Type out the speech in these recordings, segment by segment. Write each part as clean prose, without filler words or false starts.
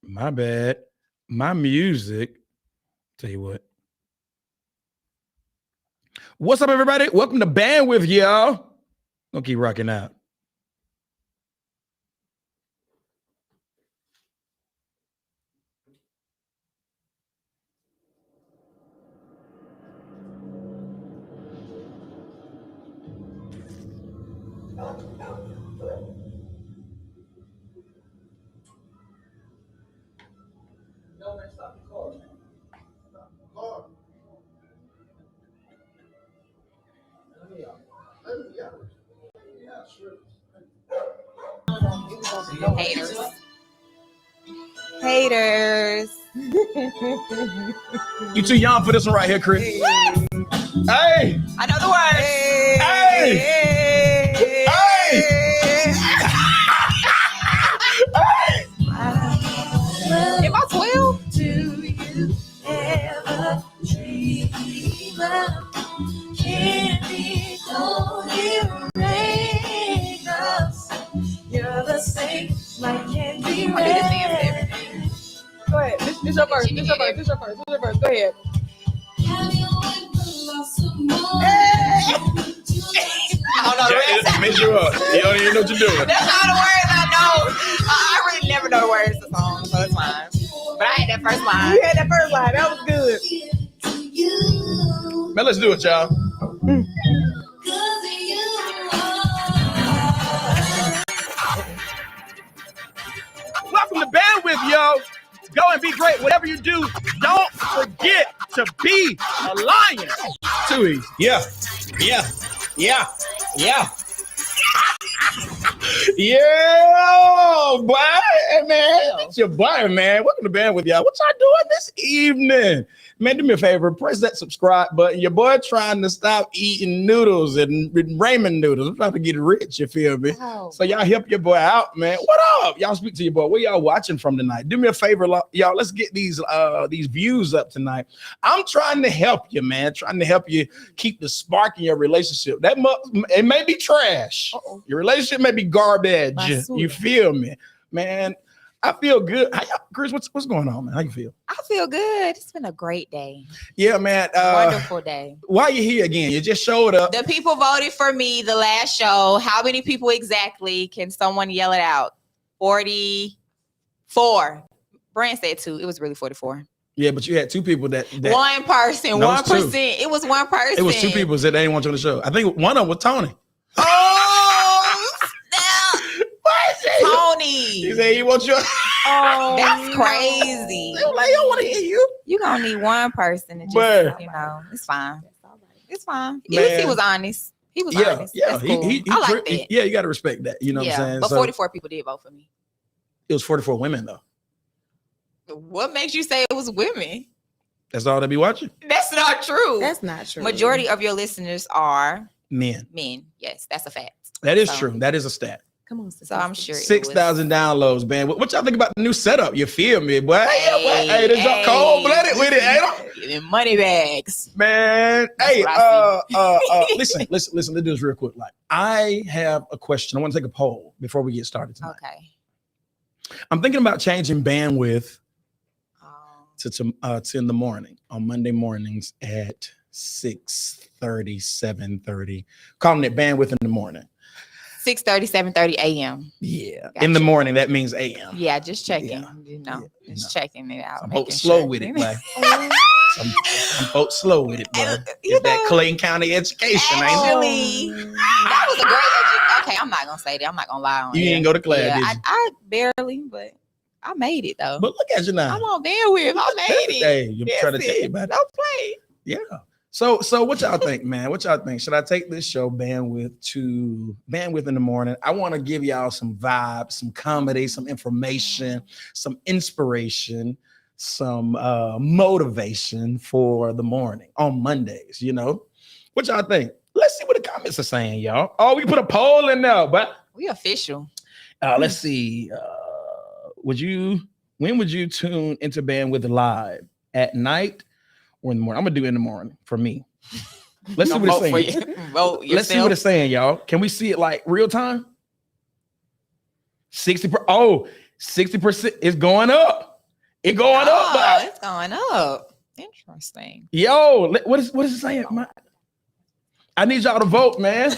My bad. My music. Tell you what. What's up, everybody? Welcome to Bandwidth, y'all. Gonna keep rocking out. Haters. You too young for this one right here, Chris. Hey. I know the words. Hey. Hey. Am I 12? Do you ever dream of candy golden raindrops? You're the same like candy rain. Go ahead. This your verse. This your verse. Go ahead. I don't know the words. Mess you up. You don't even know what you're doing. That's all the words I know. I really never know the words of the song, so it's fine. But I had that first line. You had that first line. That was good. Man, let's do it, y'all. Welcome to Bandwidth, yo. Go and be great. Whatever you do, don't forget to be a lion. Too easy. Yeah. Yeah. on, boy. Hey, man, it's your boy, man. Welcome to Band with y'all. What y'all doing this evening? Man, do me a favor. Press that subscribe button. Your boy trying to stop eating noodles and ramen noodles. I'm trying to get rich, you feel me? Oh. So y'all help your boy out, man. What up? Y'all speak to your boy. Where y'all watching from tonight? Do me a favor, y'all. Let's get these views up tonight. I'm trying to help you, man. Trying to help you keep the spark in your relationship. It may be trash. Uh-oh. Your relationship may be garbage. You feel me, man? I feel good. Chris, what's going on, man? How you feel? I feel good. It's been a great day. Yeah, man. Wonderful day. Why are you here again? You just showed up. The people voted for me the last show. How many people exactly? Can someone yell it out? 44. Brand said 2. It was really 44. Yeah, but you had 2 people that one person, No, 1%. It was one person. It was 2 people that they didn't want you on the show. I think one of them was Tony. Oh, snap. Tony. He said he wants you. Oh, that's crazy. They were like, I don't want to hear you. You gonna need one person to just, But, it's fine. It's fine. Man. He was honest. He was honest. Yeah, That's cool. I like that. Yeah, you got to respect that. You know what I'm saying? But 44 people did vote for me. It was 44 women though. What makes you say it was women? That's all they be watching. That's not true. That's not true. Majority of your listeners are Men. Yes, that's a fact. That is true. That is a stat. Come on, So I'm sure 6,000 downloads, man. What y'all think about the new setup? You feel me, boy? Hey, this y'all cold-blooded with it, ain't money bags, man. That's Hey, what listen. Let's do this real quick. Like, I have a question. I want to take a poll before we get started tonight. Okay. I'm thinking about changing bandwidth to in the morning on Monday mornings at 6:30, 7:30. Calling it bandwidth in the morning. 6:30, 7:30 a.m. Yeah. Gotcha. In the morning, that means a.m. Yeah, just checking. Yeah. Checking it out. Some folks slow with it, man. some folks slow with it, bro. It's that Clayton County education, ain't it? Actually, that was a great education. Okay, I'm not gonna say that. I'm not gonna lie on You didn't go to class, did you? I barely, but I made it though. But look at you now. I'm on bandwidth. I made it. Hey, you're trying to tell you about it. Don't play. Yeah. So what y'all think, man? What y'all think? Should I take this show bandwidth in the morning? I want to give y'all some vibes, some comedy, some information, some inspiration, some motivation for the morning on Mondays. You know, what y'all think? Let's see what the comments are saying, y'all. Oh, we put a poll in there, but we official. Let's see. When would you tune into Bandwidth live? At night or in the morning? I'm gonna do it in the morning for me. Let's see what it's saying. Vote yourself. Let's see what it's saying, y'all. Can we see it like real time? 60%. It's going up. It's going up, bud. It's going up. Interesting. Yo, what is it saying? I need y'all to vote, man.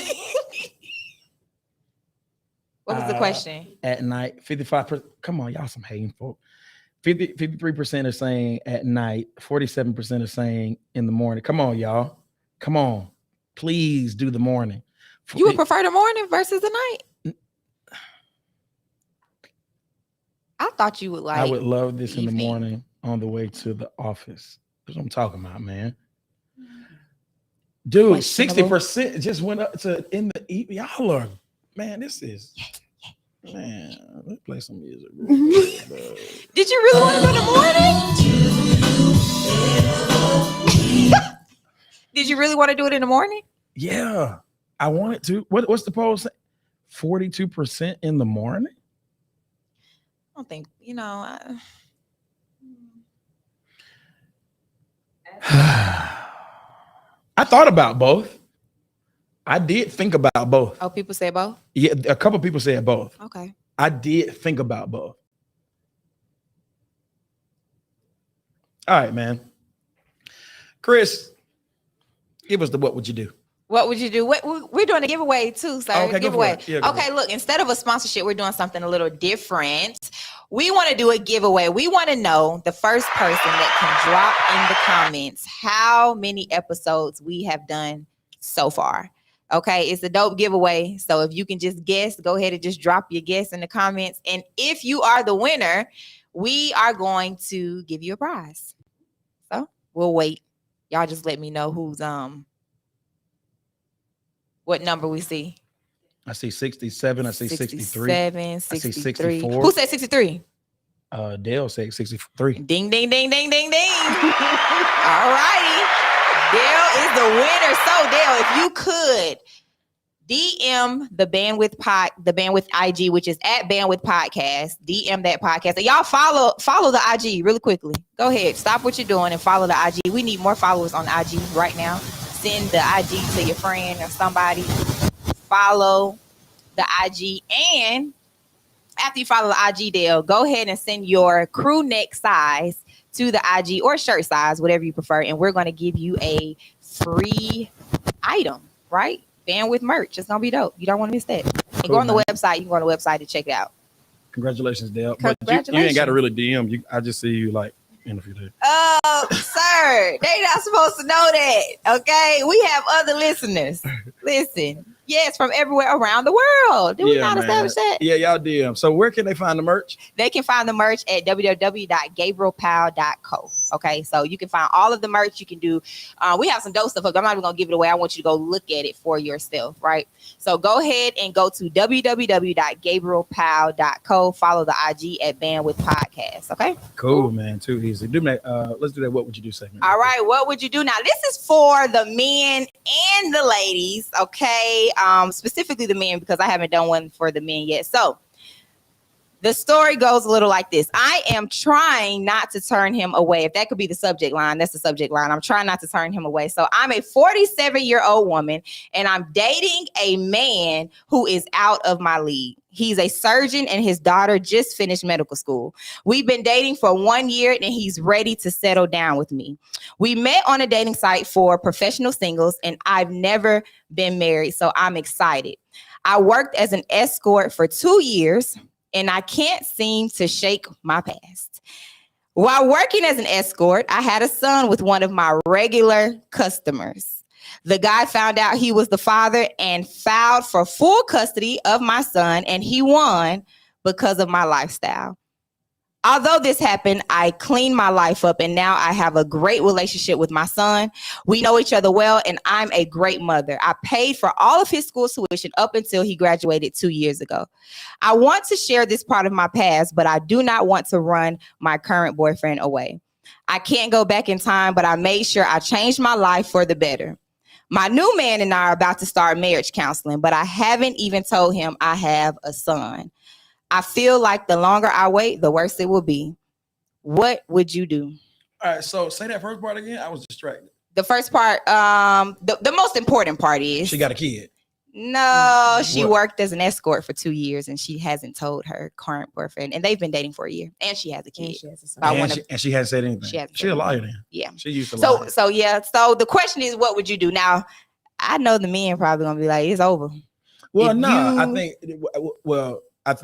What was the question? At night, 55%. Come on, y'all some hating folk. 53% are saying at night, 47% are saying in the morning. Come on, y'all. Come on. Please do the morning. You would prefer the morning versus the night? I thought you would like. I would love this evening. in the morning on the way to the office. That's what I'm talking about, man. Dude, 60% just went up to in the evening. Y'all are, man, this is. Man, let's play some music. Did you really want to do in the morning? Did you really want to do it in the morning? Yeah, I wanted to. What's the poll say? 42% in the morning? I don't think, I thought about both. I did think about both. Oh, people say both? Yeah, a couple people said both. Okay. I did think about both. All right, man. Chris, give us the what would you do? What would you do? We're doing a giveaway too, sir. Okay, giveaway. Yeah, okay, look, instead of a sponsorship, we're doing something a little different. We want to do a giveaway. We want to know the first person that can drop in the comments how many episodes we have done so far. Okay, it's a dope giveaway. So if you can just guess, go ahead and just drop your guess in the comments. And if you are the winner, we are going to give you a prize. So we'll wait. Y'all just let me know who's what number we see. I see 67. I see 63. 67, I see 63. 64. Who said 63? Dale said 63. Ding, ding, ding, ding, ding, ding. All righty. Dale is the winner. So, Dale, if you could DM the Bandwidth IG, which is at Bandwidth Podcast. DM that podcast. And y'all follow the IG really quickly. Go ahead. Stop what you're doing and follow the IG. We need more followers on IG right now. Send the IG to your friend or somebody. Follow the IG. And after you follow the IG, Dale, go ahead and send your crew neck size to the IG or shirt size, whatever you prefer. And we're going to give you a free item, right? Bandwidth merch. It's gonna be dope. You don't want to miss that. And go on the website. You can go on the website to check it out. Congratulations, Dale. Congratulations. But you ain't got to really DM. I just see you like in a few days. Sir, they not supposed to know that. Okay, we have other listeners. Listen, yes, from everywhere around the world. Did we not establish that? Yeah, y'all DM. So where can they find the merch? They can find the merch at www.gabrielpowell.co. Okay, so you can find all of the merch. You can do, we have some dope stuff. I'm not even going to give it away. I want you to go look at it for yourself, right? So go ahead and go to www.gabrielpowell.co. Follow the IG at Bandwidth Podcast, okay? Cool, man. Too easy. Let's do that. What would you do segment? All right, what would you do? Now, this is for the men and the ladies, okay? Specifically the men, because I haven't done one for the men yet. So, the story goes a little like this. I am trying not to turn him away. If that could be the subject line, that's the subject line. I'm trying not to turn him away. So I'm a 47-year-old woman, and I'm dating a man who is out of my league. He's a surgeon, and his daughter just finished medical school. We've been dating for 1 year, and he's ready to settle down with me. We met on a dating site for professional singles, and I've never been married, so I'm excited. I worked as an escort for 2 years, and I can't seem to shake my past. While working as an escort, I had a son with one of my regular customers. The guy found out he was the father and filed for full custody of my son, and he won because of my lifestyle. Although this happened, I cleaned my life up, and now I have a great relationship with my son. We know each other well, and I'm a great mother. I paid for all of his school tuition up until he graduated 2 years ago. I want to share this part of my past, but I do not want to run my current boyfriend away. I can't go back in time, but I made sure I changed my life for the better. My new man and I are about to start marriage counseling, but I haven't even told him I have a son. I feel like the longer I wait, the worse it will be. What would you do? All right, so say that first part again. I was distracted. The first part, the most important part is she got a kid. No, she What? worked as an escort for 2 years, and she hasn't told her current boyfriend, and they've been dating for a year, and she has a kid. And she hasn't said anything. She hasn't She's said a liar anything. then. Yeah. She used to lie. So the question is, what would you do? Now, I know the men probably gonna be like, it's over. Well, If no, you- I think. Well, I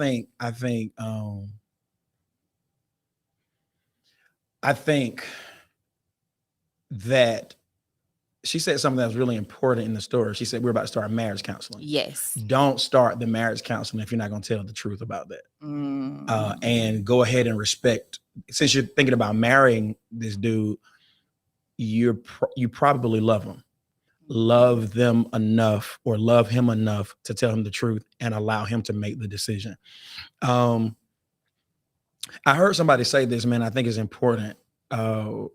think that she said something that was really important in the story. She said we're about to start marriage counseling. Yes. Don't start the marriage counseling if you're not going to tell the truth about that. Mm. And go ahead and respect. Since you're thinking about marrying this dude, you probably love him. Love them enough or love him enough to tell him the truth and allow him to make the decision. I heard somebody say this, man. I think it's important, and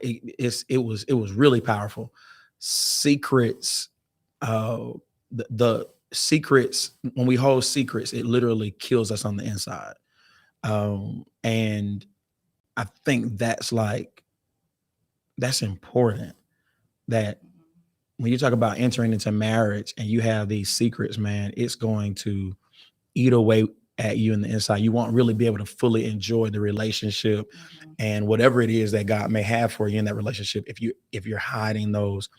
it was really powerful. Secrets, the secrets. When we hold secrets, it literally kills us on the inside, and I think that's important. That when you talk about entering into marriage and you have these secrets, man, it's going to eat away at you in the inside. You won't really be able to fully enjoy the relationship and whatever it is that God may have for you in that relationship if you're hiding those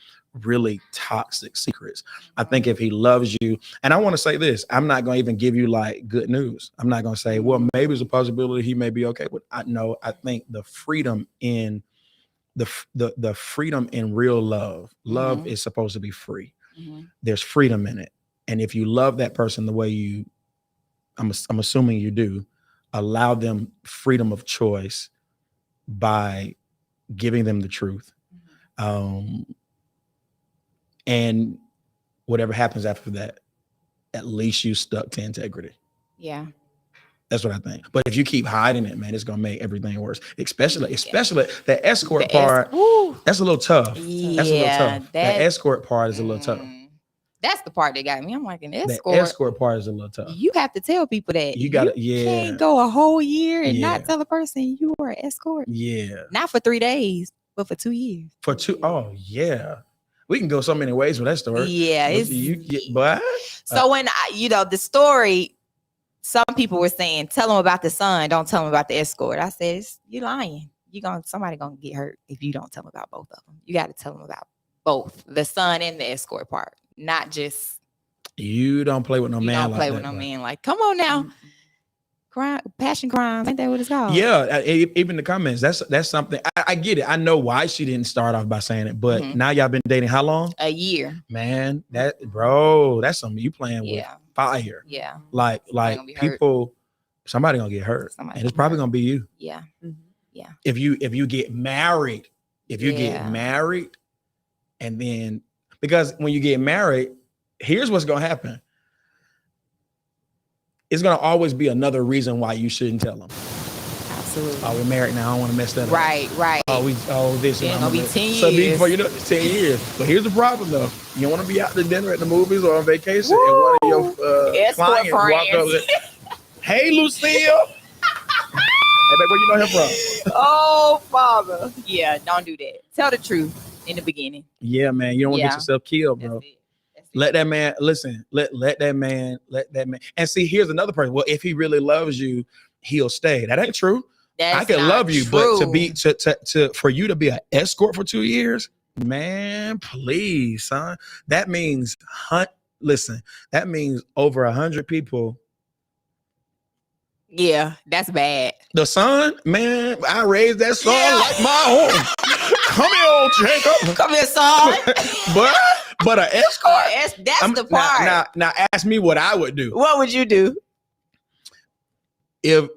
really toxic secrets. I think if he loves you, and I want to say this, I'm not going to even give you like good news. I'm not going to say, well, maybe it's a possibility he may be okay. But I think the freedom in the freedom in real love is supposed to be free. There's freedom in it. And if you love that person the way I'm assuming you do, allow them freedom of choice by giving them the truth. And whatever happens after that, at least you stuck to integrity. Yeah. That's what I think. But if you keep hiding it, man, it's gonna make everything worse. Especially the escort part. That's a little tough. Yeah, That's a little tough. That escort part is a little tough. That's the part that got me. I'm like, an escort. The escort part is a little tough. You have to tell people that you gotta. Can't go a whole year and not tell a person you were an escort. Yeah. Not for 3 days, but for 2 years. For 2. Oh yeah. We can go so many ways with that story. Yeah, but so when the story, some people were saying, tell them about the son, don't tell them about the escort. I said, you lying. Somebody gonna get hurt if you don't tell them about both of them. You got to tell them about both the son and the escort part, not just. You don't play with no man. Don't play with no man. Like, come on now. Crime, passion crimes, ain't that what it's called? Yeah, even the comments. That's something. I get it. I know why she didn't start off by saying it, but now y'all been dating how long? A year. Man, that's something you playing with fire. Yeah. Like people, somebody gonna get hurt, and it's probably gonna be you. Yeah. Yeah. If you get married, get married, and then because when you get married, here's what's gonna happen. It's gonna always be another reason why you shouldn't tell them. Absolutely. Oh, we're married now. I don't want to mess that up. Right. This. It's gonna be 10 years. So before 10 years. But here's the problem though. You don't want to be out to dinner at the movies or on vacation, and one of your clients walk up and hey, Lucille. Hey, babe, where you know him from? Oh, Father. Yeah, don't do that. Tell the truth in the beginning. Yeah, man. You don't want to get yourself killed, bro. That's it. Let that man listen. Let that man. And see, here's another person. Well, if he really loves you, he'll stay. That ain't true. I can love you, but for you to be an escort for 2 years, man, please, son. That means that means over 100 people. Yeah, that's bad. The son, man, I raised that son like my home. Come here, old Jacob. Come here, son. But an escort. That's the part. Now ask me what I would do. What would you do? If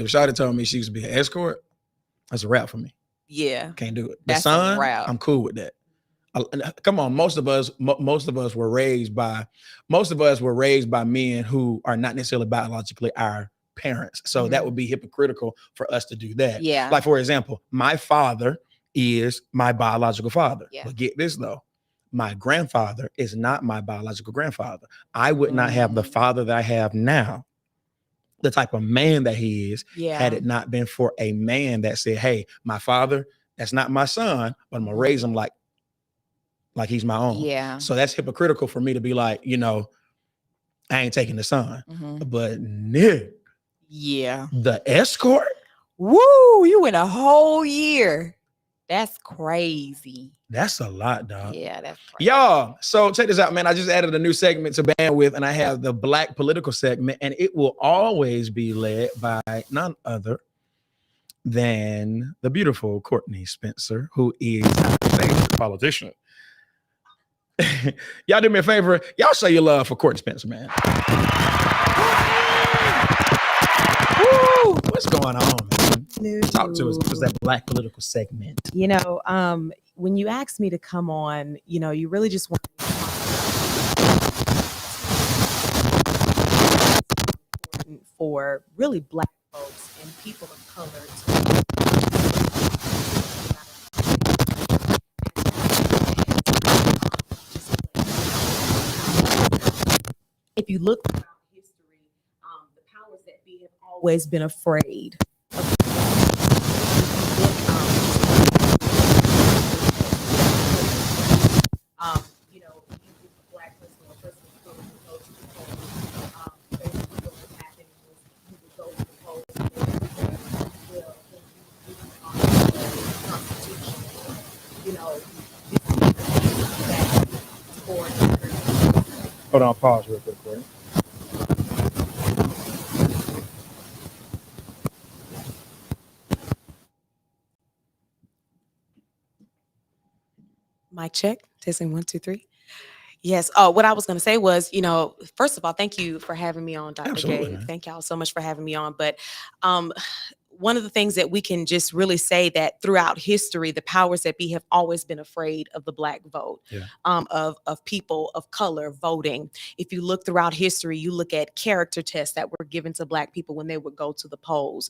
Shawty told me she used to be an escort, that's a wrap for me. Yeah, can't do it. The son, I'm cool with that. Come on, most of us were raised by men who are not necessarily biologically our parents. So that would be hypocritical for us to do that. Yeah. Like, for example, my father is my biological father. Yeah. But get this though, my grandfather is not my biological grandfather. I would not have the father that I have now, the type of man that he is, had it not been for a man that said, hey, my father, that's not my son, but I'm gonna raise him like he's my own. Yeah. So that's hypocritical for me to be like, I ain't taking the son. But Nick, the escort? Woo, you went a whole year. That's crazy. That's a lot, dog. Yeah, that's crazy. Y'all, so check this out, man. I just added a new segment to Bandwidth, and I have the Black Political segment, and it will always be led by none other than the beautiful Courtney Spencer, who is our favorite politician. Y'all do me a favor. Y'all show your love for Courtney Spencer, man. Woo! What's going on, man? Talk to us. What's that Black Political segment? When you asked me to come on, you really just want for really Black folks and people of color if you look throughout history, the powers that be have always been afraid of Black person or person of color would go to the polls. Basically what was happening was you would go to the polls and they would say, well, when you the Constitution, this is that Hold on, pause real quick, Courtney. Mic check. Testing 1, 2, 3. Yes. Oh, what I was going to say was, first of all, thank you for having me on, Dr. Absolutely, Gabe. man. Thank y'all so much for having me on. But one of the things that we can just really say that throughout history, the powers that be have always been afraid of the Black vote, of people of color voting. If you look throughout history, you look at character tests that were given to Black people when they would go to the polls.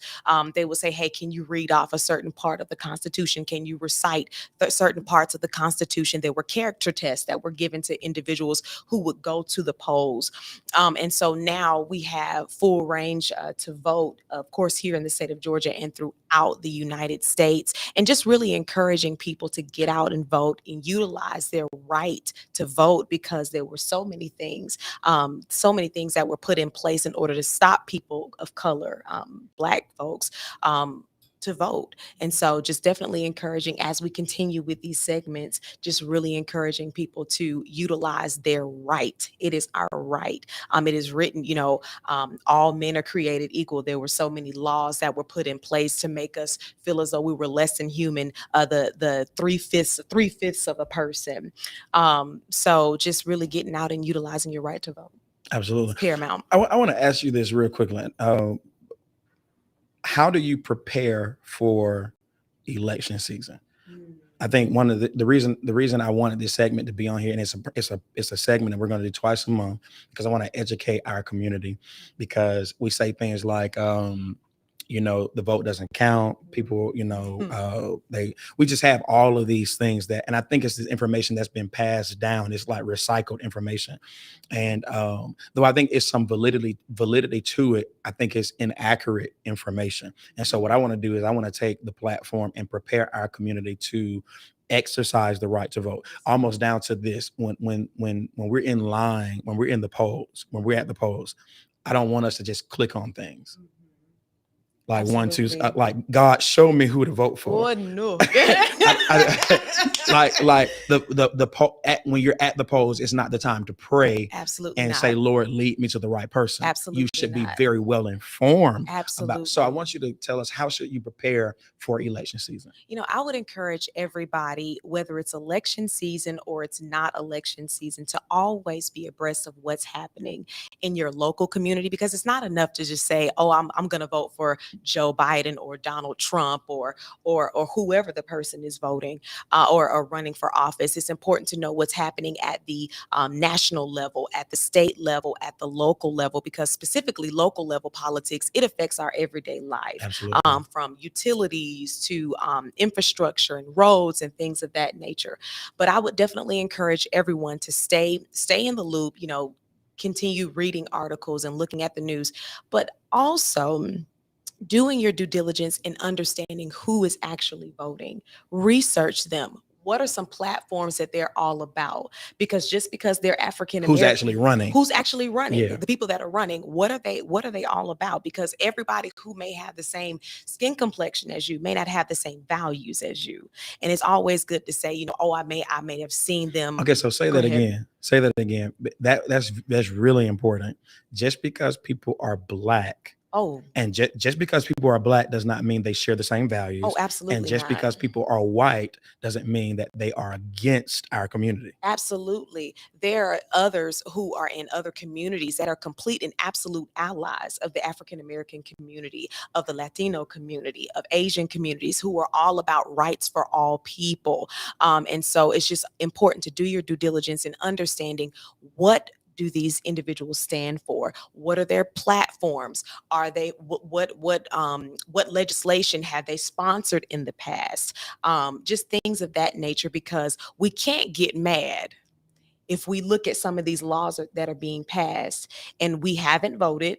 They would say, hey, can you read off a certain part of the Constitution? Can you recite certain parts of the Constitution? There were character tests that were given to individuals who would go to the polls. And so now we have full range to vote, of course, here in the state of Georgia and throughout the United States, and just really encouraging people to get out and vote and utilize their right to vote, because there were so many things that were put in place in order to stop people of color, Black folks, to vote. And so just definitely encouraging, as we continue with these segments, just really encouraging people to utilize their right. It is our right. It is written, all men are created equal. There were so many laws that were put in place to make us feel as though we were less than human, the three-fifths of a person. So just really getting out and utilizing your right to vote. Absolutely. It's paramount. I want to ask you this real quickly. How do you prepare for election season? I think one of the reason I wanted this segment to be on here, and it's a segment that we're going to do twice a month, because I want to educate our community, because we say things like, the vote doesn't count. People, we just have all of these things and I think it's this information that's been passed down. It's like recycled information. And though I think it's some validity to it, I think it's inaccurate information. And so what I want to do is I want to take the platform and prepare our community to exercise the right to vote, almost down to this. When we're in line, when we're at the polls, I don't want us to just click on things. Like Absolutely. 1, 2, like God, show me who to vote for. Oh no! When you're at the polls, it's not the time to pray. Absolutely and not. say, Lord, lead me to the right person. Absolutely you should be not. very well informed. Absolutely. So I want you to tell us, how should you prepare for election season? I would encourage everybody, whether it's election season or it's not election season, to always be abreast of what's happening in your local community, because it's not enough to just say, oh, I'm going to vote for Joe Biden or Donald Trump or whoever the person is voting or running for office. It's important to know what's happening at the national level, at the state level, at the local level, because specifically local level politics, it affects our everyday life. Absolutely. From utilities to infrastructure and roads and things of that nature. But I would definitely encourage everyone to stay in the loop, continue reading articles and looking at the news, but also doing your due diligence and understanding who is actually voting. Research them. What are some platforms that they're all about? Because just because they're African American, who's actually running? Yeah. The people that are running, what are they all about? Because everybody who may have the same skin complexion as you may not have the same values as you. And it's always good to say, I may have seen them. Okay, so say that again. Say that again. That's really important. Just because people are Black. Oh. And just because people are Black does not mean they share the same values. Oh, absolutely. And just because people are white doesn't mean that they are against our community. Absolutely. There are others who are in other communities that are complete and absolute allies of the African American community, of the Latino community, of Asian communities, who are all about rights for all people. And so it's just important to do your due diligence in understanding what do these individuals stand for? What are their platforms? Are they what legislation have they sponsored in the past? Just things of that nature, because we can't get mad if we look at some of these laws that are being passed and we haven't voted,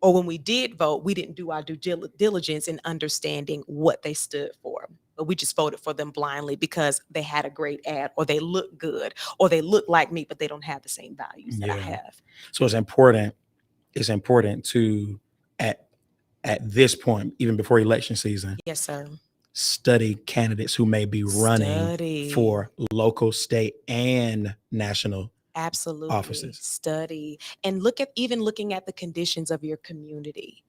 or when we did vote, we didn't do our due diligence in understanding what they stood for. But we just voted for them blindly because they had a great ad, or they look good, or they look like me, but they don't have the same values that I have. So it's important to at this point, even before election season. Yes, sir. Study candidates who may be running for local, state, and national offices. Study and looking at the conditions of your community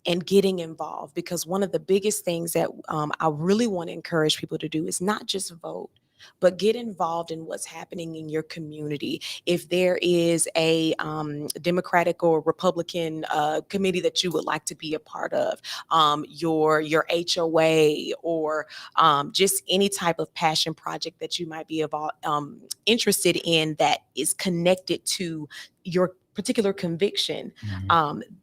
and getting involved, because one of the biggest things that I really want to encourage people to do is not just vote, but get involved in what's happening in your community. If there is a Democratic or Republican committee that you would like to be a part of, your HOA, or just any type of passion project that you might be interested in that is connected to your particular conviction,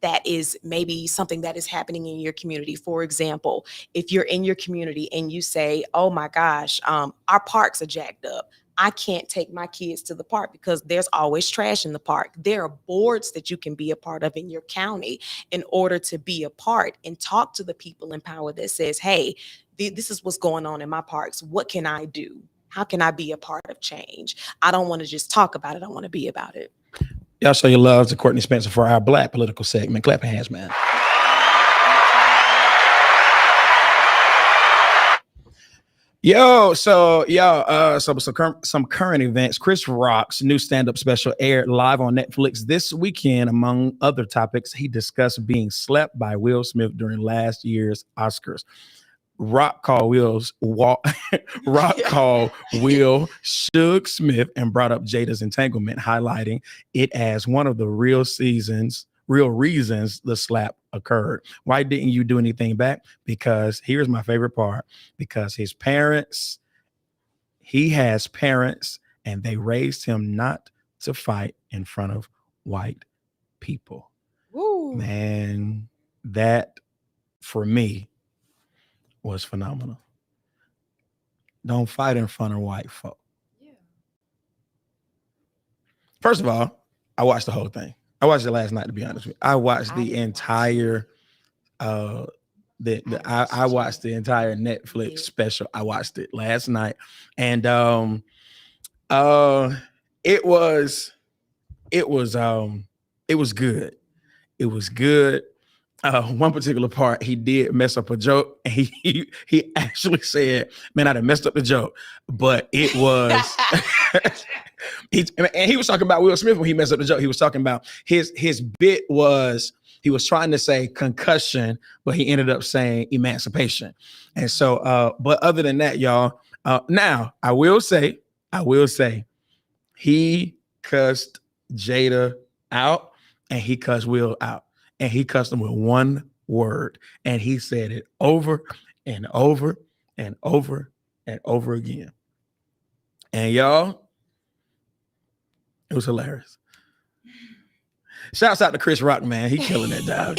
that is maybe something that is happening in your community. For example, if you're in your community and you say, oh my gosh, our parks are jacked up, I can't take my kids to the park because there's always trash in the park. There are boards that you can be a part of in your county in order to be a part and talk to the people in power that says, hey, this is what's going on in my parks. What can I do? How can I be a part of change? I don't want to just talk about it. I want to be about it. Y'all show your love to Courtney Spencer for our Black political segment. Clap your hands, man. Some current events. Chris Rock's new stand-up special aired live on Netflix this weekend. Among other topics, he discussed being slept by Will Smith during last year's Oscars. Rock called Will Suge Smith and brought up Jada's entanglement, highlighting it as one of the real reasons the slap occurred. Why didn't you do anything back? Because here's my favorite part. Because he has parents, and they raised him not to fight in front of white people. Woo. Man, that for me was phenomenal. Don't fight in front of white folk. Yeah. First of all, I watched the whole thing. I watched it last night, to be honest with you. I watched the entire I watched the entire Netflix special. I watched it last night. And it was good. It was good. One particular part, he did mess up a joke, and he actually said, man, I done messed up the joke. But it was he was talking about Will Smith when he messed up the joke. He was talking about his bit was, he was trying to say concussion, but he ended up saying emancipation. And so but other than that, y'all, now I will say he cussed Jada out, and he cussed Will out. And he cussed him with one word. And he said it over and over and over and over again. And y'all, it was hilarious. Shouts out to Chris Rock, man. He killing that dog.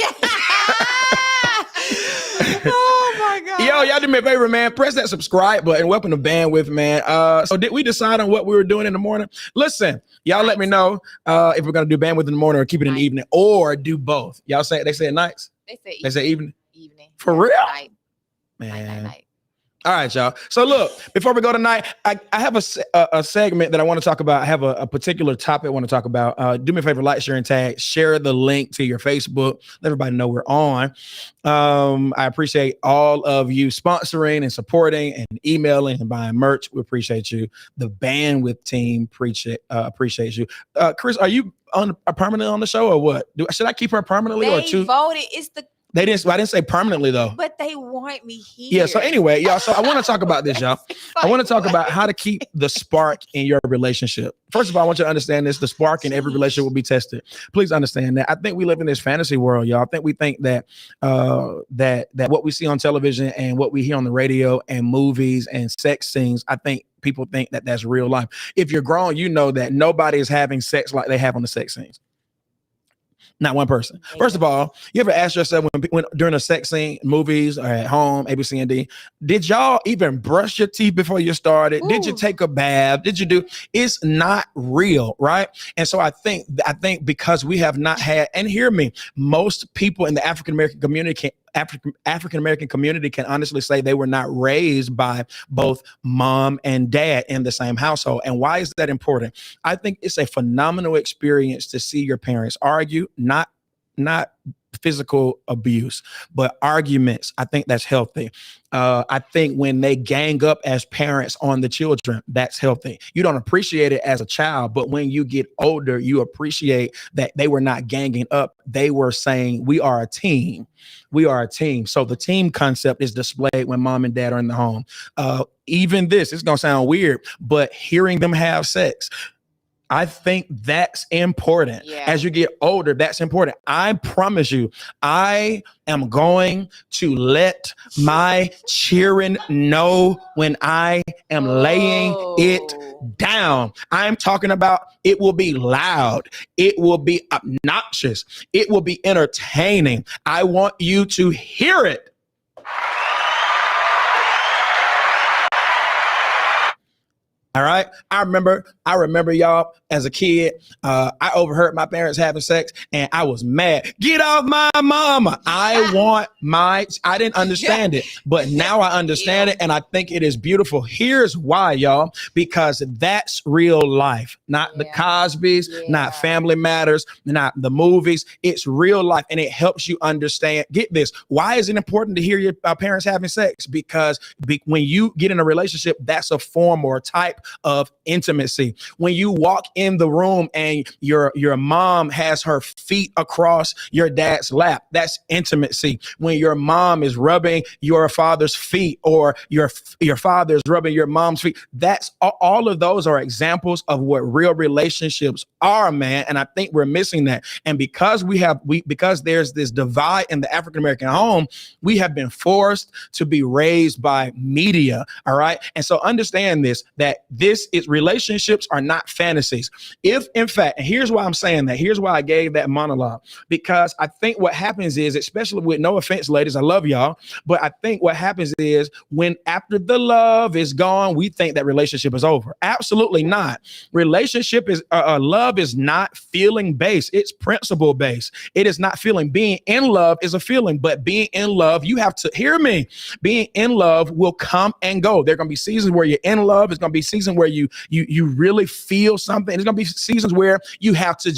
Oh my God. Yo, y'all do me a favor, man. Press that subscribe button. Welcome to Bandwidth, man. So did we decide on what we were doing in the morning? Listen, y'all let me know if we're gonna do Bandwidth in the morning or keep it in the evening, or do both. Y'all say they say nights? They say evening. For real? Night. Man. Night. All right, y'all. So look, before we go tonight, I have a segment that I want to talk about. I have a particular topic I want to talk about. Do me a favor, like, share, and tag. Share the link to your Facebook. Let everybody know we're on. I appreciate all of you sponsoring and supporting and emailing and buying merch. We appreciate you. The Bandwidth team appreciates you. Chris, are you permanently on the show or what? Should I keep her permanently or choose? Voted. It's the I didn't say permanently though. But they want me here. Yeah. So anyway, y'all. So I want to talk about this, y'all. I want to talk about how to keep the spark in your relationship. First of all, I want you to understand this: the spark in every relationship will be tested. Please understand that. I think we live in this fantasy world, y'all. I think we think that that what we see on television and what we hear on the radio and movies and sex scenes, I think people think that that's real life. If you're grown, you know that nobody is having sex like they have on the sex scenes. Not one person. First of all, you ever ask yourself when during a sex scene, movies or at home, A, B, C, and D, did y'all even brush your teeth before you started? Ooh. Did you take a bath? Did you do? It's not real, right? And so I think because we have not had, and hear me, most people in the African American community can honestly say they were not raised by both mom and dad in the same household. And why is that important? I think it's a phenomenal experience to see your parents argue, not physical abuse, but arguments, I think that's healthy. I think when they gang up as parents on the children, that's healthy. You don't appreciate it as a child, but when you get older, you appreciate that they were not ganging up. They were saying, we are a team. We are a team. So the team concept is displayed when mom and dad are in the home. Even this, it's going to sound weird, but hearing them have sex, I think that's important. Yeah. As you get older, that's important. I promise you, I am going to let my children know when I am laying it down. I'm talking about it will be loud. It will be obnoxious. It will be entertaining. I want you to hear it. All right. I remember y'all as a kid, I overheard my parents having sex and I was mad. Get off my mama. I didn't understand it, but now I understand it. And I think it is beautiful. Here's why, y'all, because that's real life, not the Cosbys, not Family Matters, not the movies. It's real life. And it helps you understand. Get this. Why is it important to hear your parents having sex? Because when you get in a relationship, that's a form or type of intimacy. When you walk in the room and your mom has her feet across your dad's lap, that's intimacy. When your mom is rubbing your father's feet or your father's rubbing your mom's feet, that's all of those are examples of what real relationships are, man. And I think we're missing that. And because because there's this divide in the African American home, we have been forced to be raised by media. All right. And so understand this, that this is relationships are not fantasies. If in fact, and here's why I'm saying that, here's why I gave that monologue, because I think what happens is, especially with no offense, ladies, I love y'all, but I think what happens is when after the love is gone, we think that relationship is over. Absolutely not. Relationship is love is not feeling based. It's principle based. It is not feeling. Being in love is a feeling, but being in love, you have to hear me. Being in love will come and go. There are going to be seasons where you're in love. It's going to be seasons where you really feel something. There's going to be seasons where you have to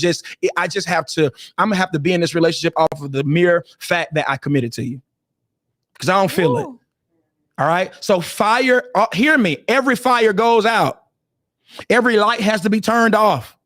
I'm going to have to be in this relationship off of the mere fact that I committed to you because I don't feel it. All right. So fire, hear me. Every fire goes out. Every light has to be turned off.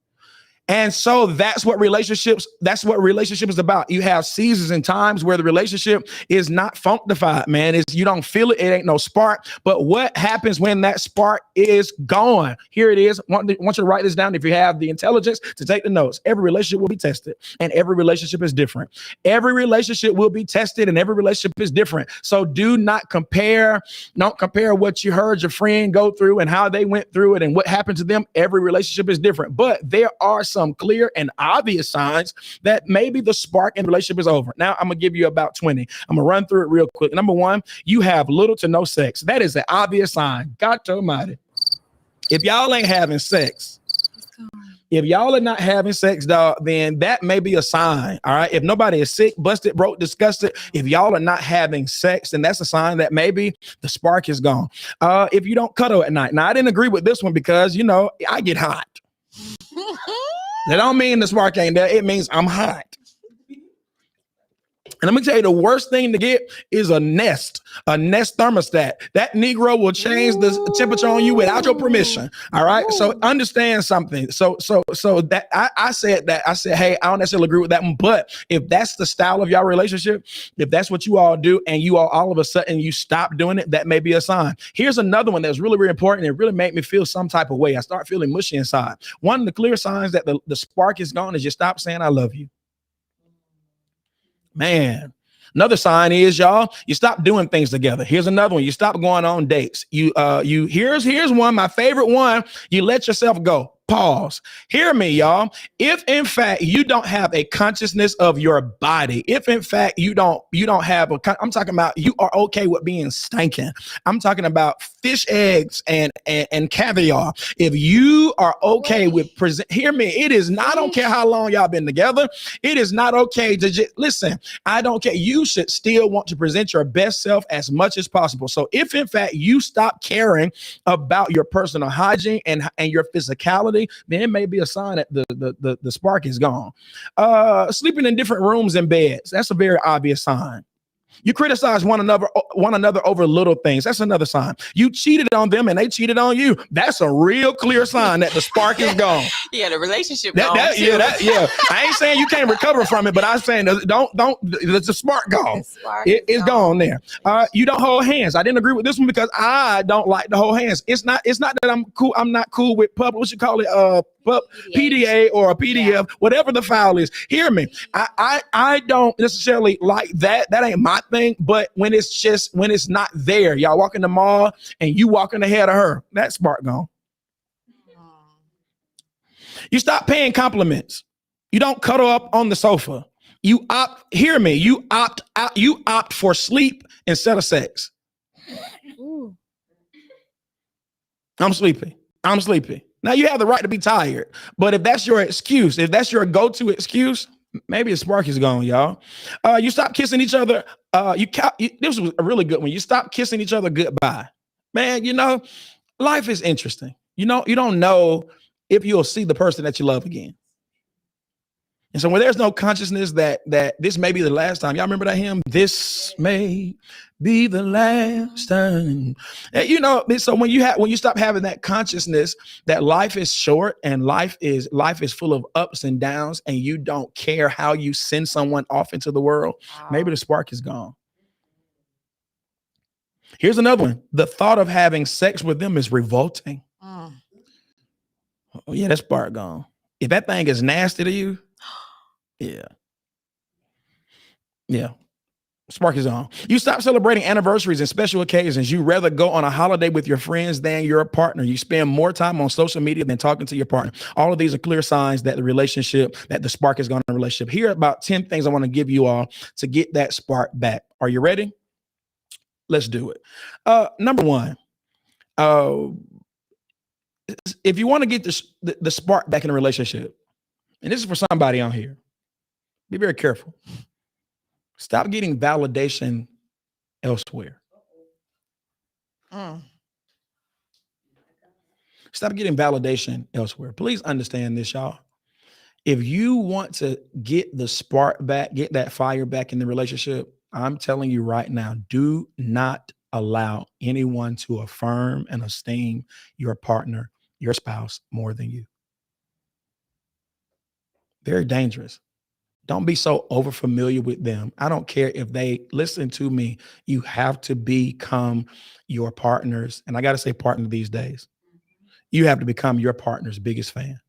And so that's what relationship is about. You have seasons and times where the relationship is not functified, man. You don't feel it. It ain't no spark. But what happens when that spark is gone? Here it is. I want you to write this down if you have the intelligence to take the notes. Every relationship will be tested and every relationship is different. Every relationship will be tested and every relationship is different. So do not compare. Don't compare what you heard your friend go through and how they went through it and what happened to them. Every relationship is different. But there are some clear and obvious signs that maybe the spark in the relationship is over. Now, I'm going to give you about 20. I'm going to run through it real quick. Number one, you have little to no sex. That is an obvious sign. God almighty. If y'all ain't having sex, if y'all are not having sex, dog, then that may be a sign. All right. If nobody is sick, busted, broke, disgusted, if y'all are not having sex, then that's a sign that maybe the spark is gone. If you don't cuddle at night. Now, I didn't agree with this one because, I get hot. That don't mean the spark ain't there. It means I'm hot. And I'm gonna tell you, the worst thing to get is a Nest thermostat. That Negro will change the temperature on you without your permission. All right. Ooh. So understand something. So that I said, hey, I don't necessarily agree with that one, but if that's the style of your relationship, if that's what you all do, and you all of a sudden you stop doing it, that may be a sign. Here's another one that's really, really important. It really made me feel some type of way. I start feeling mushy inside. One of the clear signs that the spark is gone is you stop saying I love you. Man, another sign is, y'all, you stop doing things together. Here's another one. You stop going on dates. Here's one, my favorite one. You let yourself go. Pause. Hear me, y'all. If in fact you don't have a consciousness of your body, if in fact you don't have I'm talking about you are okay with being stinking. I'm talking about fish eggs and caviar. If you are okay with hear me, it is not, I don't care how long y'all been together. It is not okay to just listen. I don't care. You should still want to present your best self as much as possible. So if in fact you stop caring about your personal hygiene and your physicality, personality, then it may be a sign that the spark is gone. Sleeping in different rooms and beds, that's a very obvious sign. You criticize one another over little things. That's another sign. You cheated on them and they cheated on you. That's a real clear sign that the spark is gone. Yeah, the relationship Yeah. I ain't saying you can't recover from it, but I'm saying don't. The spark gone. It's gone there. You don't hold hands. I didn't agree with this one because I don't like to hold hands. It's not that I'm cool. I'm not cool with what you call it, PDA or a PDF, whatever the file is. Hear me. I don't necessarily like that. That ain't my thing. But when it's not there, y'all walk in the mall and you walking ahead of her, that spark gone. You stop paying compliments. You don't cuddle up on the sofa. You opt out. You opt for sleep instead of sex. Ooh. I'm sleepy. Now you have the right to be tired, but if that's your excuse, if that's your go-to excuse, maybe the spark is gone, y'all. You stop kissing each other. This was a really good one. You stop kissing each other goodbye. Man, life is interesting. You don't know if you'll see the person that you love again. And so when there's no consciousness that this may be the last time, y'all remember that hymn? This may be the last time. And, so when you stop having that consciousness that life is short and life is full of ups and downs, and you don't care how you send someone off into the world, maybe the spark is gone. Here's another one. The thought of having sex with them is revolting. Oh yeah, that spark gone. If that thing is nasty to you, yeah. Spark is on. You stop celebrating anniversaries and special occasions. You rather go on a holiday with your friends than your partner. You spend more time on social media than talking to your partner. All of these are clear signs that the spark is gone in a relationship. Here are about 10 things I want to give you all to get that spark back. Are you ready? Let's do it. Number one, if you want to get the spark back in a relationship, and this is for somebody on here, be very careful. Stop getting validation elsewhere. Stop getting validation elsewhere. Please understand this, y'all. If you want to get the spark back, get that fire back in the relationship, I'm telling you right now, do not allow anyone to affirm and esteem your partner, your spouse, more than you. Very dangerous. Don't be so over familiar with them. I don't care if they listen to me. You have to become your partner's, and I got to say partner these days. You have to become your partner's biggest fan.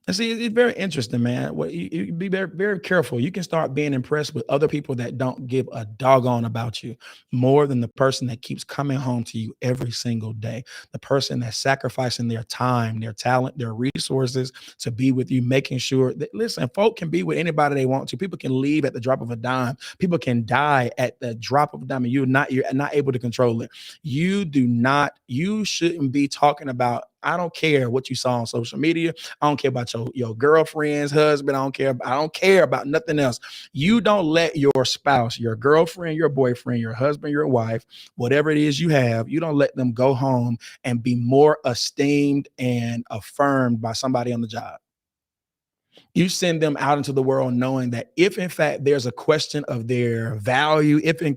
And see, it's very interesting, man. You be very, very careful. You can start being impressed with other people that don't give a doggone about you more than the person that keeps coming home to you every single day. The person that's sacrificing their time, their talent, their resources to be with you, making sure that, listen, folk can be with anybody they want to. People can leave at the drop of a dime. People can die at the drop of a dime, and you're not able to control it. You shouldn't be talking about, I don't care what you saw on social media. I don't care about your girlfriend's husband. I don't care about nothing else. You don't let your spouse, your girlfriend, your boyfriend, your husband, your wife, whatever it is you have, you don't let them go home and be more esteemed and affirmed by somebody on the job. You send them out into the world knowing that if in fact there's a question of their value, if in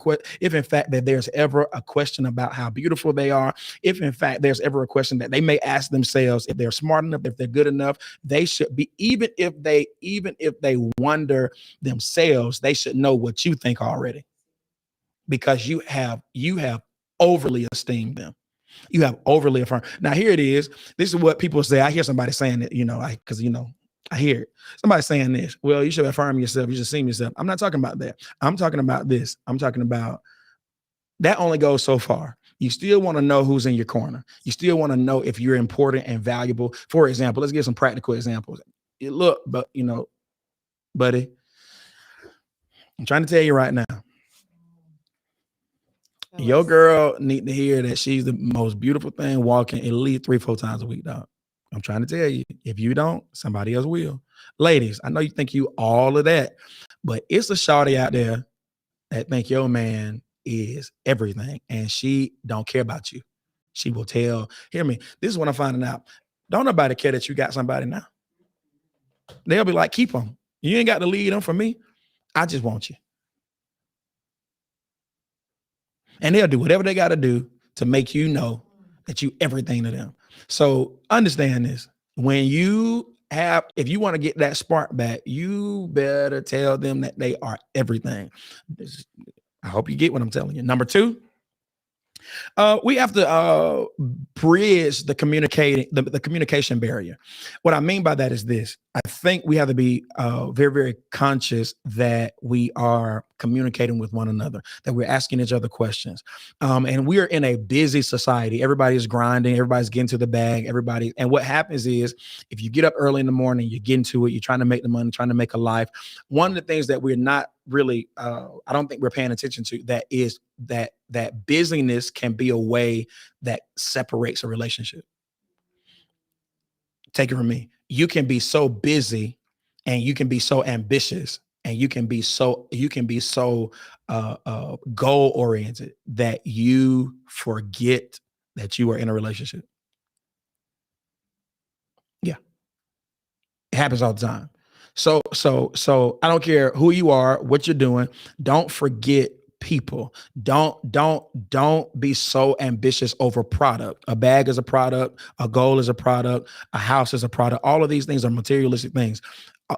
fact that there's ever a question about how beautiful they are, if in fact there's ever a question that they may ask themselves, if they're smart enough, if they're good enough, they should be, even if they wonder themselves, they should know what you think already, because you have overly esteemed them. You have overly affirmed. Now here it is. This is what people say. I hear somebody saying that, I hear it. Somebody saying this. Well, you should affirm yourself. You should esteem yourself. I'm not talking about that. I'm talking about this. I'm talking about that only goes so far. You still want to know who's in your corner. You still want to know if you're important and valuable. For example, let's give some practical examples. Look, but buddy, I'm trying to tell you right now. Your girl need to hear that she's the most beautiful thing walking at least 3-4 times a week, dog. I'm trying to tell you, if you don't, somebody else will. Ladies, I know you think you all of that, but it's a shawty out there that think your man is everything and she don't care about you. She will tell, hear me, this is what I'm finding out. Don't nobody care that you got somebody now. They'll be like, keep them. You ain't got to lead them for me. I just want you. And they'll do whatever they got to do to make you know that you everything to them. So understand this. When you have, if you want to get that spark back, you better tell them that they are everything. I hope you get what I'm telling you. Number two, we have to bridge the communication barrier. What I mean by that is this. I think we have to be very, very conscious that we are communicating with one another, that we're asking each other questions. And we're in a busy society. Everybody's grinding. Everybody's getting to the bag. And what happens is if you get up early in the morning, you get into it, you're trying to make the money, trying to make a life. One of the things that we're not really, I don't think we're paying attention to, that is that busyness can be a way that separates a relationship. Take it from me. You can be so busy and you can be so ambitious and you can be so goal oriented that you forget that you are in a relationship. Yeah. It happens all the time. So I don't care who you are, what you're doing. Don't forget people. Don't be so ambitious over product. A bag is a product. A goal is a product. A house is a product. All of these things are materialistic things.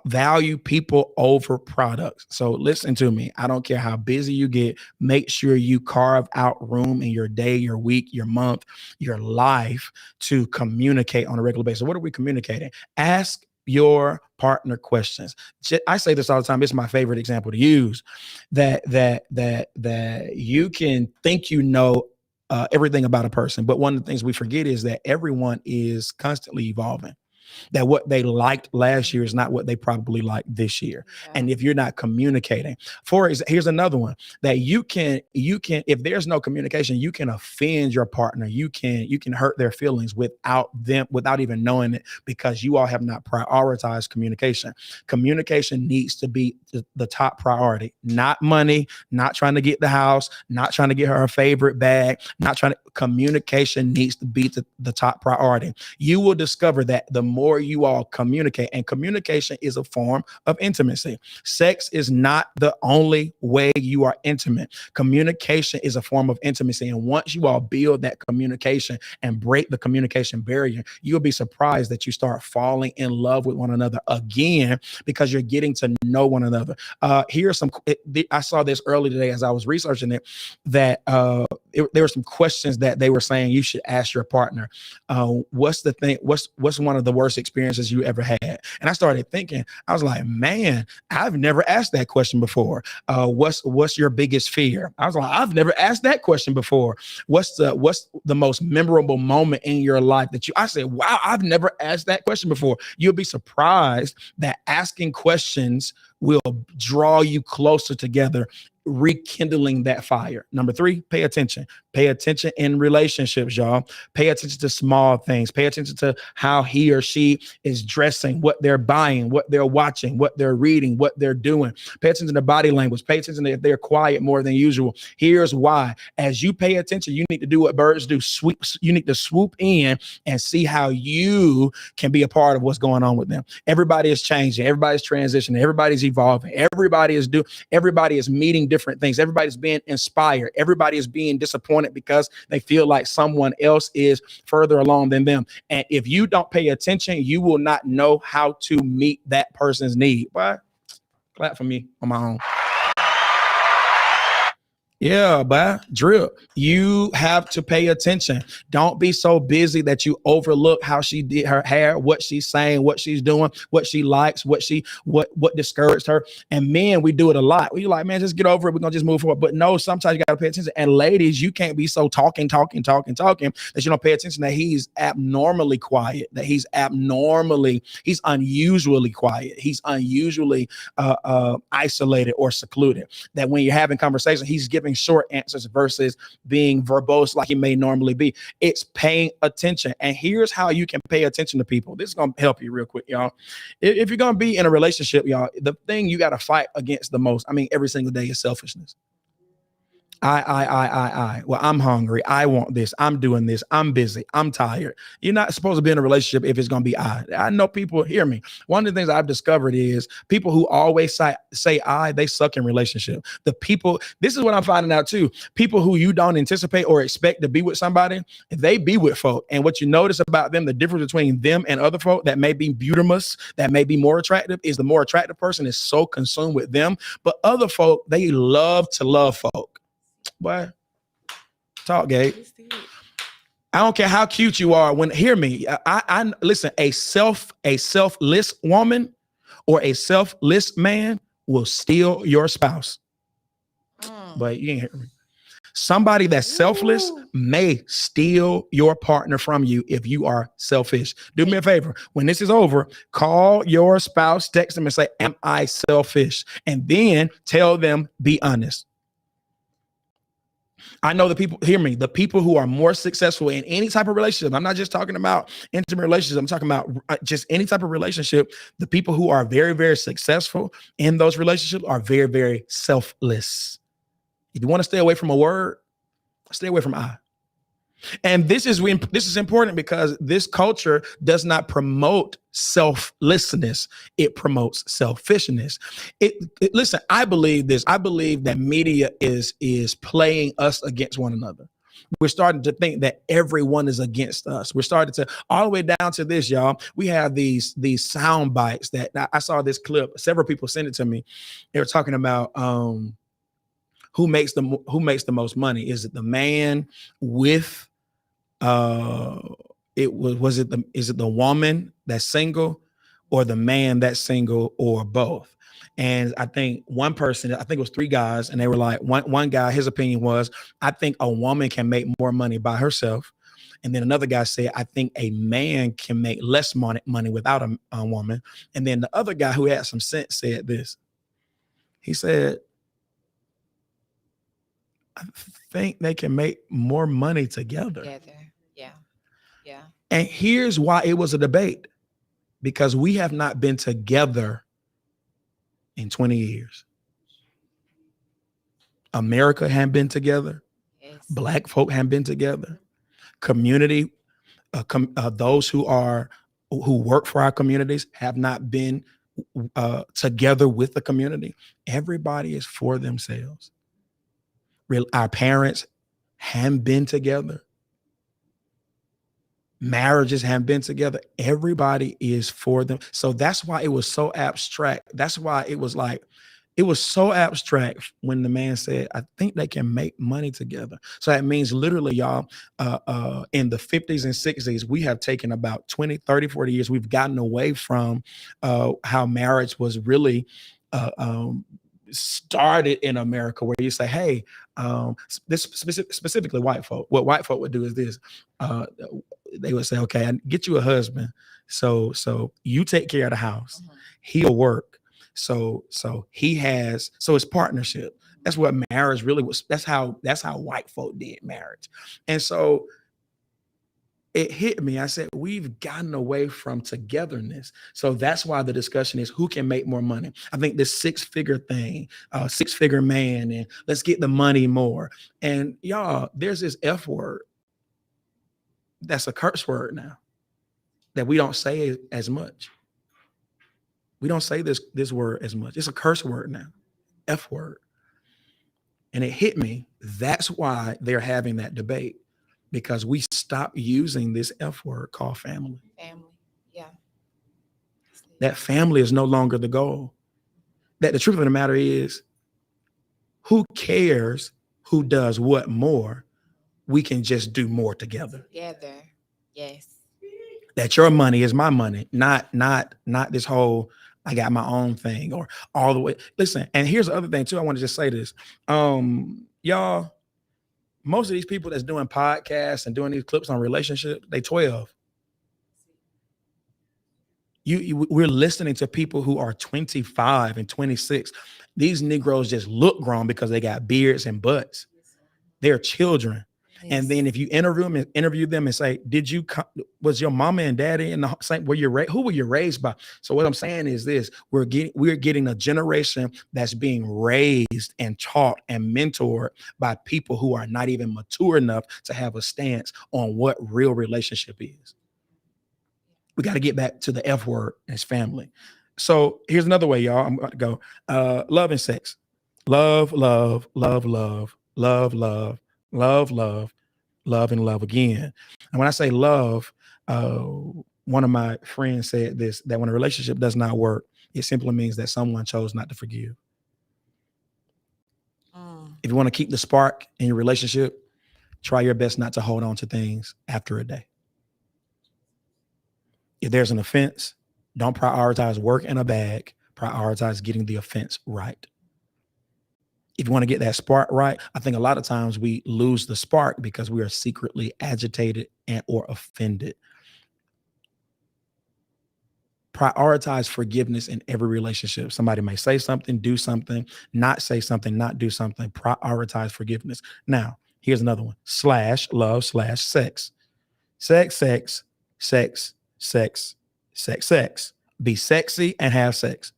Value people over products. So listen to me. I don't care how busy you get. Make sure you carve out room in your day, your week, your month, your life to communicate on a regular basis. What are we communicating? Ask your partner questions. I say this all the time. It's my favorite example to use. That you can think you know everything about a person, but one of the things we forget is that everyone is constantly evolving. That what they liked last year is not what they probably like this year. Yeah. And if you're not communicating, here's another one that you can, if there's no communication, you can offend your partner. You can hurt their feelings without even knowing it, because you all have not prioritized communication. Communication needs to be the top priority, not money, not trying to get the house, not trying to get her favorite bag, communication needs to be the top priority. You will discover that the more you all communicate, and communication is a form of intimacy. Sex is not the only way you are intimate. Communication is a form of intimacy. And once you all build that communication and break the communication barrier, you'll be surprised that you start falling in love with one another again, because you're getting to know one another. I saw this early today as I was researching it, that there were some questions that they were saying you should ask your partner. What's one of the worst experiences you ever had? And I started thinking, I was like, man, I've never asked that question before. What's your biggest fear? I was like, I've never asked that question before. What's the most memorable moment in your life I said, wow, I've never asked that question before. You'll be surprised that asking questions will draw you closer together, rekindling that fire. Number 3, pay attention. Pay attention in relationships, y'all. Pay attention to small things. Pay attention to how he or she is dressing, what they're buying, what they're watching, what they're reading, what they're doing. Pay attention to body language. Pay attention if they're quiet more than usual. Here's why. As you pay attention, you need to do what birds do. You need to swoop in and see how you can be a part of what's going on with them. Everybody is changing. Everybody's transitioning. Everybody's evolving. Everybody is meeting different things. Everybody's being inspired. Everybody is being disappointed because they feel like someone else is further along than them. And if you don't pay attention, you will not know how to meet that person's need. Why? Clap for me on my own. Yeah, but drip. You have to pay attention. Don't be so busy that you overlook how she did her hair, what she's saying, what she's doing, what she likes, what discouraged her. And men, we do it a lot. We're like, man, just get over it. We're gonna just move forward. But no, sometimes you gotta pay attention. And ladies, you can't be so talking that you don't pay attention that he's abnormally quiet, that he's unusually quiet. He's unusually isolated or secluded. That when you're having conversation, he's giving short answers versus being verbose like he may normally be. It's paying attention. And here's how you can pay attention to people. This is going to help you real quick, y'all. If you're going to be in a relationship, y'all, the thing you got to fight against the most, every single day, is selfishness. Well, I'm hungry. I want this. I'm doing this. I'm busy. I'm tired. You're not supposed to be in a relationship if it's going to be I. I know people, hear me. One of the things I've discovered is people who always say I, they suck in relationship. The people, this is what I'm finding out too. People who you don't anticipate or expect to be with somebody, they be with folk. And what you notice about them, the difference between them and other folk that may be beautimous, that may be more attractive, is the more attractive person is so consumed with them. But other folk, they love to love folk. Boy, talk, Gabe. I don't care how cute you are. When hear me, I listen. A selfless woman or a selfless man will steal your spouse. But you ain't hear me. Somebody that's selfless may steal your partner from you if you are selfish. Do me a favor. When this is over, call your spouse, text them and say, "Am I selfish?" And then tell them, be honest. I know the people, hear me, the people who are more successful in any type of relationship. I'm not just talking about intimate relationships. I'm talking about just any type of relationship. The people who are very, very successful in those relationships are very, very selfless. If you want to stay away from a word, stay away from I. And this is important because this culture does not promote selflessness. It promotes selfishness. Listen, I believe this. I believe that media is playing us against one another. We're starting to think that everyone is against us. We're starting to all the way down to this, y'all. We have these sound bites that I saw this clip. Several people sent it to me. They were talking about who makes the most money. Is it the man with is it the woman that's single or the man that's single or both? And I think one person, I think it was three guys, and they were like, one guy, his opinion was, I think a woman can make more money by herself. And then another guy said, I think a man can make less money without a woman. And then the other guy who had some sense said this. He said, I think they can make more money together. Yeah. And here's why it was a debate. Because we have not been together in 20 years. America hadn't been together. Yes. Black folk hadn't been together. Community, those who work for our communities have not been together with the community. Everybody is for themselves. Our parents haven't been together. Marriages haven't been together. Everybody is for them. So that's why it was so abstract. That's why it was so abstract when the man said, I think they can make money together. So that means literally, y'all, in the 50s and 60s, we have taken about 20, 30, 40 years. We've gotten away from how marriage was really started in America, where you say, hey, this specifically white folk, what white folk would do is this. They would say, okay, I get you a husband. So you take care of the house. Mm-hmm. He'll work. So it's partnership. That's what marriage really was. That's how white folk did marriage. And so it hit me. I said, we've gotten away from togetherness. So that's why the discussion is who can make more money. I think this six-figure thing, six-figure man, and let's get the money more. And y'all, there's this F word. That's a curse word now that we don't say as much. We don't say this word as much. It's a curse word now, F word. And it hit me. That's why they're having that debate, because we stopped using this F word called family. Family, yeah. That family is no longer the goal. That the truth of the matter is, who cares who does what more? We can just do more together. Together, yes. That your money is my money, not this whole I got my own thing or all the way. Listen, and here's the other thing too. I want to just say this, y'all. Most of these people that's doing podcasts and doing these clips on relationships, they 12. We're listening to people who are 25 and 26. These Negroes just look grown because they got beards and butts. They're children. And then if you interview them and say, was your mama and daddy in the same, who were you raised by? So what I'm saying is this, we're getting a generation that's being raised and taught and mentored by people who are not even mature enough to have a stance on what real relationship is. We got to get back to the F word as family. So here's another way, y'all. I'm about to go. Love and sex. Love, love, love, love, love, love, love, love, love, and love again. And when I say love, one of my friends said this, that when a relationship does not work, it simply means that someone chose not to forgive. If you want to keep the spark in your relationship, try your best not to hold on to things after a day. If there's an offense, don't prioritize work in a bag. Prioritize getting the offense right. If you want to get that spark right, I think a lot of times we lose the spark because we are secretly agitated or offended. Prioritize forgiveness in every relationship. Somebody may say something, do something, not say something, not do something. Prioritize forgiveness. Now, here's another one. /love/sex. Sex, sex, sex, sex, sex, sex. Be sexy and have sex.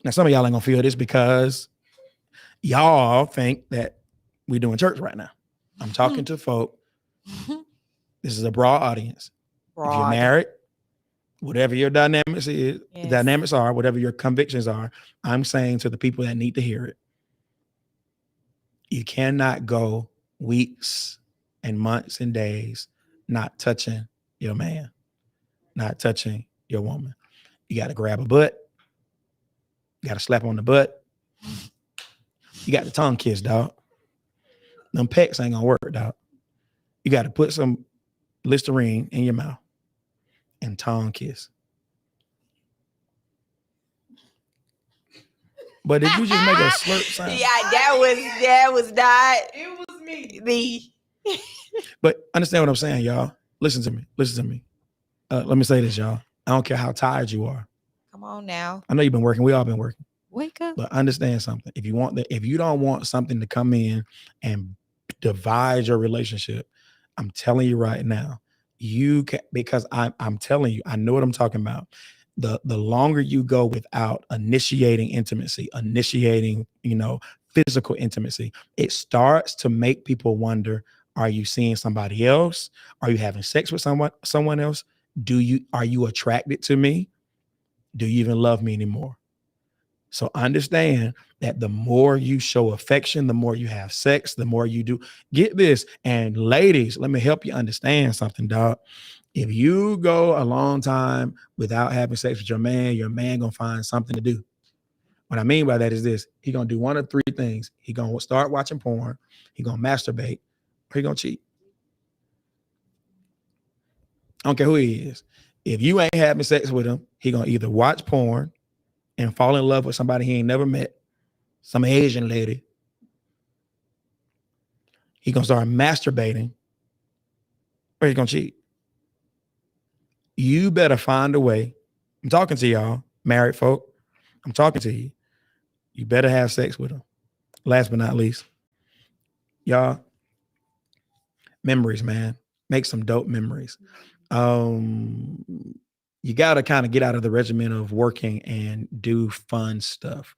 Now, some of y'all ain't gonna feel this because y'all think that we doing church right now. I'm talking to folk. This is a broad audience. If you're married, whatever your dynamics are, whatever your convictions are, I'm saying to the people that need to hear it, you cannot go weeks and months and days not touching your man, not touching your woman. You got to grab a butt. You got to slap on the butt. You got the tongue kiss, dog. Them pecks ain't gonna work, dog. You got to put some Listerine in your mouth and tongue kiss. But did you just make a slurp sound? Yeah, that was not. It was me. But understand what I'm saying, y'all. Listen to me. Let me say this, y'all. I don't care how tired you are. Come on now. I know you've been working. We all been working. Wake up. But understand something. If you don't want something to come in and divide your relationship, I'm telling you right now, you can, because I'm telling you, I know what I'm talking about. The longer you go without initiating intimacy, physical intimacy, it starts to make people wonder, are you seeing somebody else? Are you having sex with someone else? Are you attracted to me? Do you even love me anymore? So understand that the more you show affection, the more you have sex, the more you do. Get this. And ladies, let me help you understand something, dog. If you go a long time without having sex with your man gonna find something to do. What I mean by that is this. He gonna do one of three things. He gonna start watching porn, he gonna masturbate, or he gonna cheat. I don't care who he is. If you ain't having sex with him, he gonna either watch porn and fall in love with somebody he ain't never met, some Asian lady. He gonna start masturbating, or he gonna cheat. You better find a way. I'm talking to y'all, married folk. I'm talking to you. You better have sex with them. Last but not least, y'all, memories, man. Make some dope memories. You got to kind of get out of the regimen of working and do fun stuff.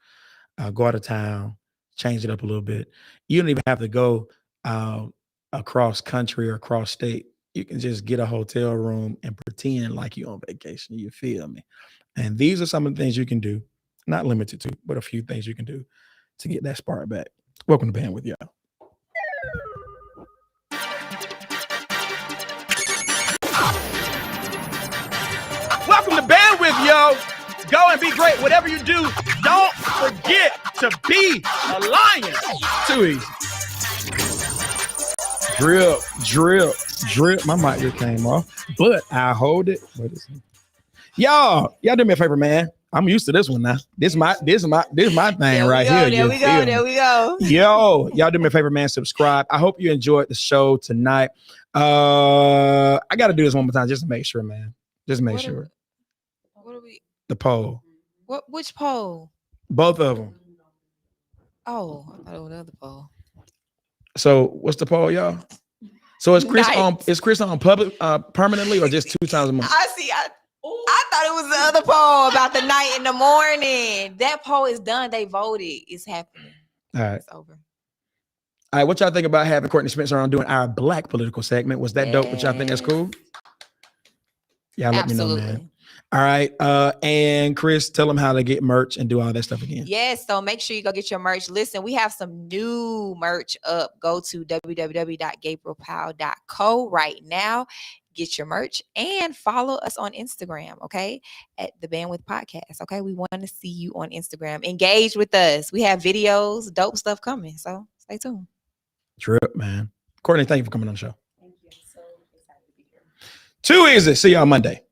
Go out of town, change it up a little bit. You don't even have to go across country or across state. You can just get a hotel room and pretend like you're on vacation. You feel me? And these are some of the things you can do, not limited to, but a few things you can do to get that spark back. Welcome to Bandwidth, y'all. Welcome to Bandwidth, yo. Go and be great. Whatever you do, don't forget to be a lion. Too easy. Drip. My mic just came off, but I hold it. Y'all do me a favor, man. I'm used to this one now. This my thing right here. There we go. Yo, y'all do me a favor, man. Subscribe. I hope you enjoyed the show tonight. I got to do this one more time just to make sure, man. Just make sure. What are we? The poll. Which poll? Both of them. Oh, I thought it was another poll. So what's the poll, y'all? So is Chris on? Nice. Is Chris on public permanently or just 2 times a month? I see. I thought it was the other poll about the night and the morning. That poll is done. They voted. It's happening. All right. It's over. All right. What y'all think about having Courtney Spencer on doing our Black political segment? Was that dope? What y'all think that's cool? Y'all let me know, man. Absolutely. All right. And Chris, tell them how to get merch and do all that stuff again. Yes, so make sure you go get your merch. Listen, we have some new merch up. Go to www.gabrielpowell.co right now. Get your merch and follow us on Instagram, okay? At the Bandwidth Podcast, okay? We want to see you on Instagram. Engage with us. We have videos, dope stuff coming, so stay tuned. Trip, man. Courtney, thank you for coming on the show. Thank you. I'm so excited to be here. Too easy. See y'all Monday.